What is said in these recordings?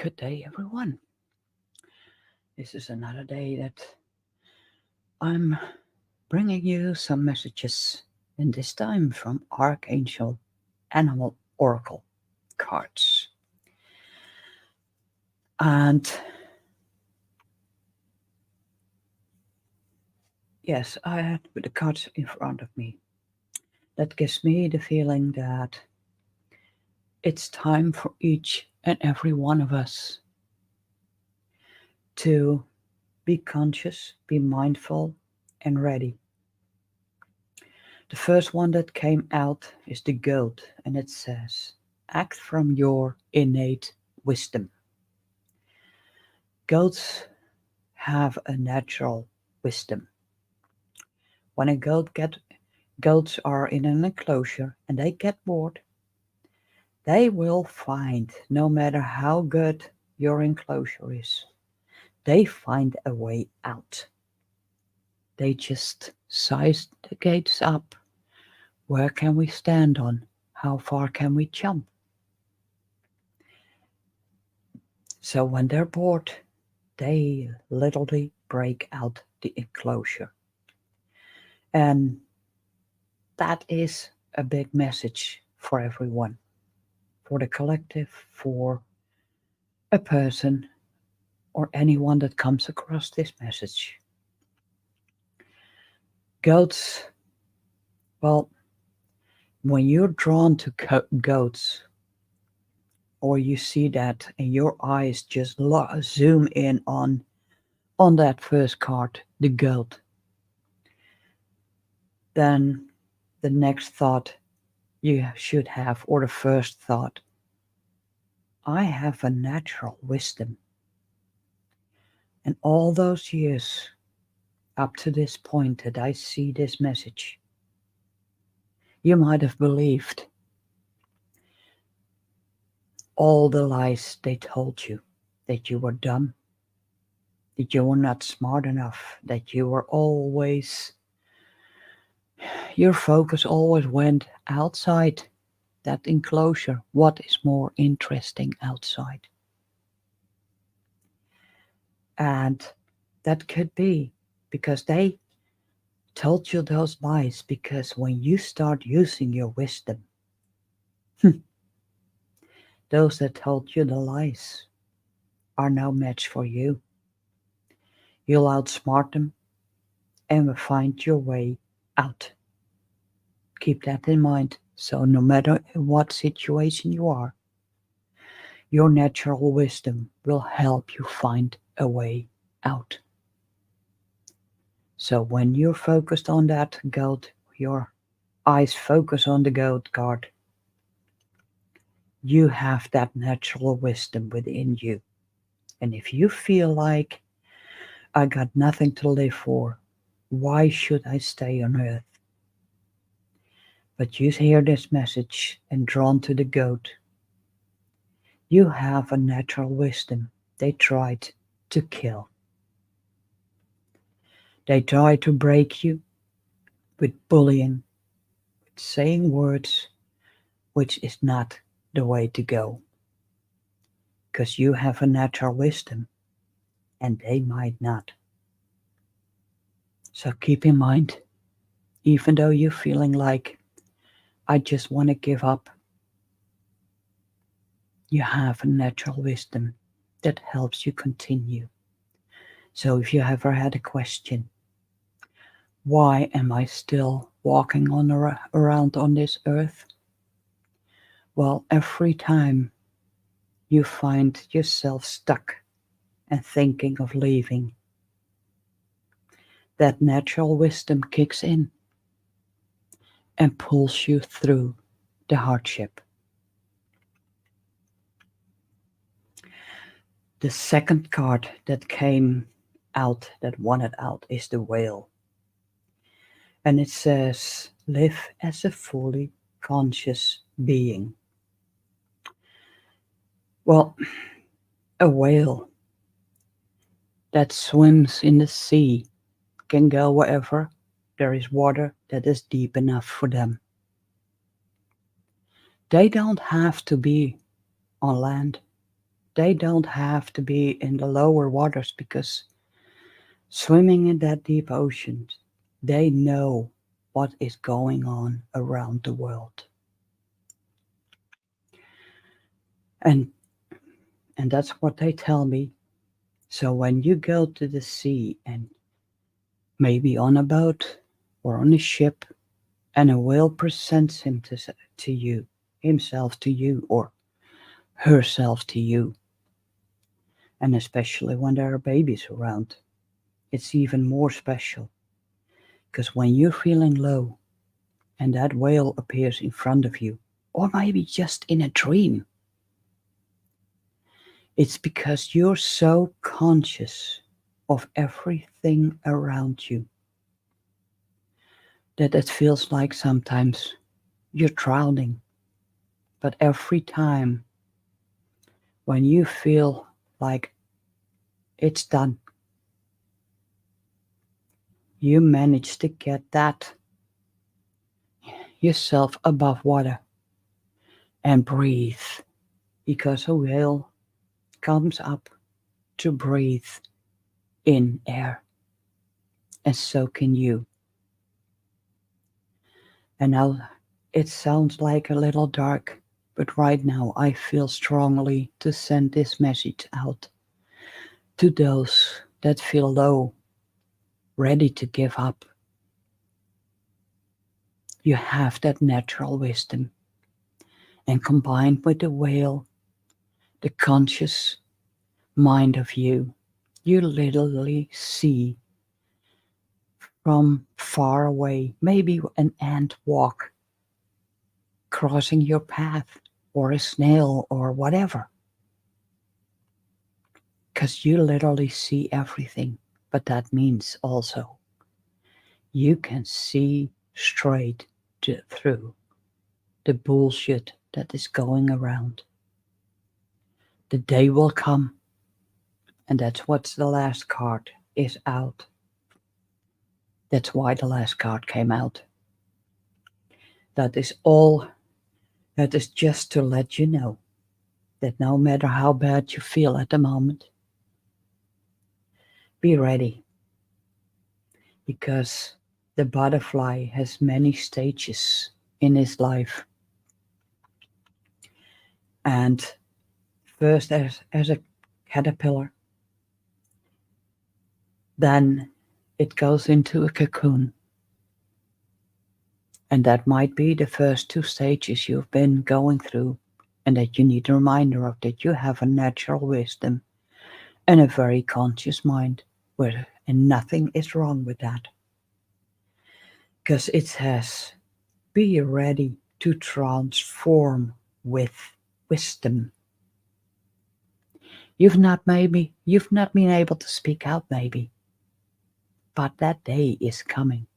Good day, everyone. This is another day that I'm bringing you some messages, and this time from Archangel Animal Oracle cards. And yes, I had the cards in front of me. That gives me the feeling that it's time for each and every one of us to be conscious, be mindful, and ready. The first one that came out is the goat, and it says, act from your innate wisdom. Goats have a natural wisdom. When goats are in an enclosure and they get bored, they will find, no matter how good your enclosure is, they find a way out. They just size the gates up. Where can we stand on? How far can we jump? So when they're bored, they literally break out the enclosure. And that is a big message for everyone, for the collective, for a person, or anyone that comes across this message. Goats, well, when you're drawn to goats, or you see that and your eyes just zoom in on that first card, the goat, then the next thought you should have, or the first thought, I have a natural wisdom. And all those years up to this point that I see this message, you might have believed all the lies they told you, that you were dumb, that you were not smart enough, that you were always, your focus always went outside that enclosure. What is more interesting outside? And that could be because they told you those lies, because when you start using your wisdom, those that told you the lies are no match for you. You'll outsmart them and will find your way out. Keep that in mind. So no matter in what situation you are, your natural wisdom will help you find a way out. So when you're focused on that goat, your eyes focus on the goat card, you have that natural wisdom within you. And if you feel like, I got nothing to live for, why should I stay on earth? But you hear this message and drawn to the goat, you have a natural wisdom they tried to kill. They tried to break you with bullying, with saying words which is not the way to go. Because you have a natural wisdom and they might not. So keep in mind, even though you're feeling like, I just want to give up, you have a natural wisdom that helps you continue. So if you ever had a question, why am I still walking around on this earth? Well, every time you find yourself stuck and thinking of leaving, that natural wisdom kicks in and pulls you through the hardship. The second card that came out, that wanted out, is the whale. And it says, live as a fully conscious being. Well, a whale that swims in the sea can go wherever there is water that is deep enough for them. They don't have to be on land. They don't have to be in the lower waters because swimming in that deep ocean, they know what is going on around the world. And and that's what they tell me. So when you go to the sea and maybe on a boat or on a ship and a whale presents to you, himself to you or herself to you, and especially when there are babies around, it's even more special because when you're feeling low and that whale appears in front of you, or maybe just in a dream, it's because you're so conscious of everything around you that it feels like sometimes you're drowning. But every time when you feel like it's done, you manage to get that yourself above water and breathe because a whale comes up to breathe in air, and so can you. And now it sounds like a little dark, but right now I feel strongly to send this message out to those that feel low, ready to give up. You have that natural wisdom, and combined with the whale, the conscious mind of you, you literally see from far away, maybe an ant walk crossing your path, or a snail, or whatever, because you literally see everything. But that means also you can see straight through the bullshit that is going around. The day will come, and that's what the last card is out. That's why the last card came out. That is all. That is just to let you know that no matter how bad you feel at the moment, be ready because the butterfly has many stages in his life. And first, as a caterpillar, then it goes into a cocoon. And that might be the first two stages you've been going through, and that you need a reminder of that you have a natural wisdom and a very conscious mind, where and nothing is wrong with that. Because it says, be ready to transform with wisdom. You've not been able to speak out maybe, but that day is coming.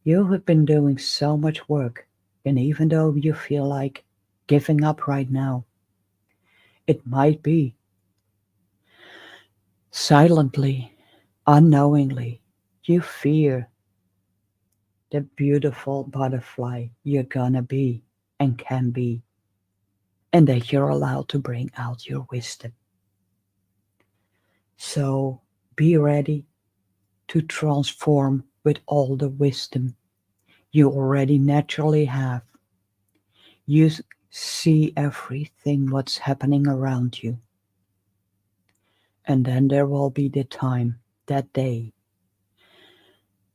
You have been doing so much work, and even though you feel like giving up right now, it might be silently, unknowingly, you fear the beautiful butterfly you're gonna be and can be, and that you're allowed to bring out your wisdom. So be ready to transform with all the wisdom you already naturally have. You see everything what's happening around you. And then there will be the time, that day,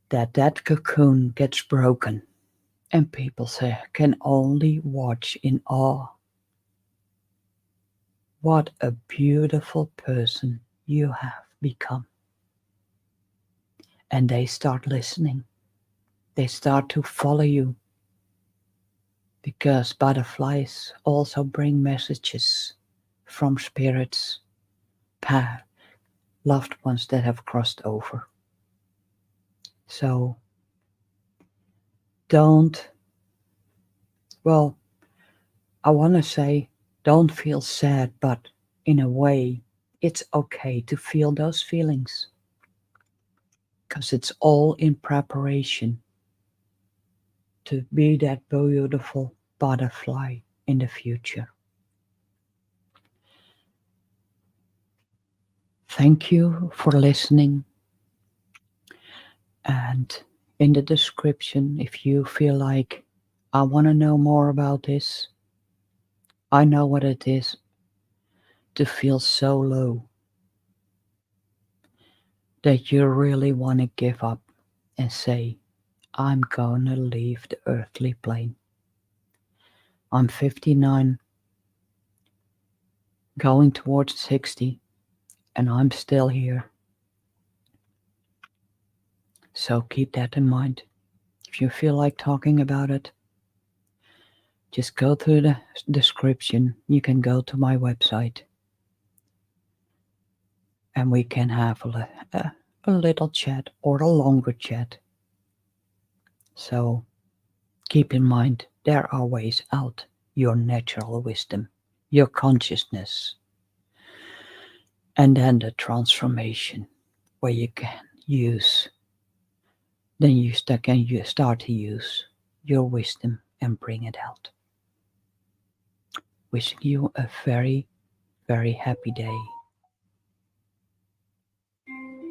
that that cocoon gets broken and people say, can only watch in awe. What a beautiful person you have become. And they start listening. They start to follow you because butterflies also bring messages from spirits, loved ones that have crossed over. So don't, well, I want to say don't feel sad, but in a way, it's okay to feel those feelings because it's all in preparation to be that beautiful butterfly in the future. Thank you for listening. And in the description, if you feel like I want to know more about this, I know what it is to feel so low that you really want to give up and say, I'm gonna leave the earthly plane. I'm 59, going towards 60, and I'm still here. So keep that in mind. If you feel like talking about it, just go through the description. You can go to my website and we can have a little chat or a longer chat. So keep in mind there are ways out. Your natural wisdom, your consciousness, and then the transformation where you can use, then you start to use your wisdom and bring it out. Wishing you a very, very happy day.